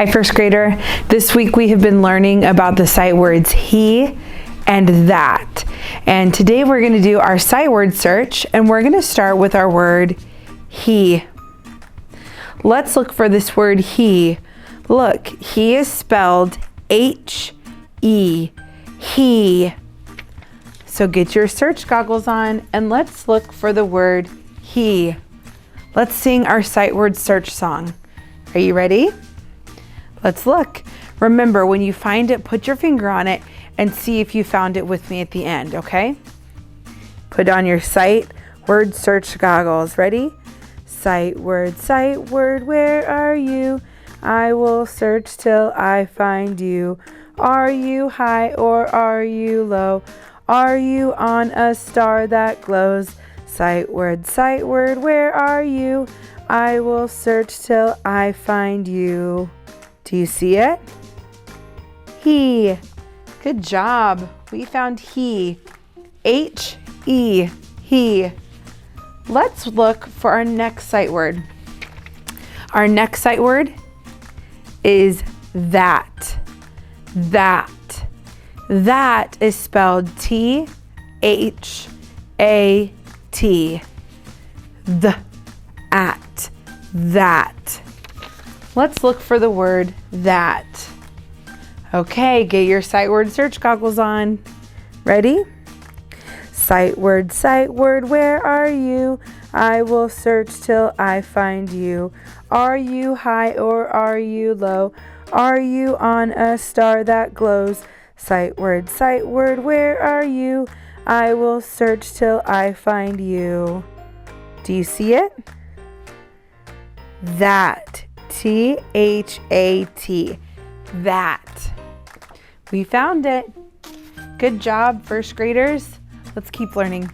Hi, first grader. This week we have been learning about the sight words he and that. And today we're going to do our sight word search, and we're going to start with our word he. Let's look for this word he. Look, he is spelled H-E, he. So get your search goggles on and let's look for the word he. Let's sing our sight word search song. Are you ready? Let's look. Remember, when you find it, put your finger on it and see if you found it with me at the end, okay? Put on your sight word search goggles. Ready? Sight word, where are you? I will search till I find you. Are you high or are you low? Are you on a star that glows? Sight word, where are you? I will search till I find you. Do you see it? He. Good job. We found he. H-E, he. Let's look for our next sight word. Our next sight word is that. That. That is spelled T-H-A-T. At. That. Let's look for the word that. Okay, get your sight word search goggles on. Ready? Sight word, where are you? I will search till I find you. Are you high or are you low? Are you on a star that glows? Sight word, where are you? I will search till I find you. Do you see it? That. T-H-A-T. That. We found it. Good job, first graders. Let's keep learning.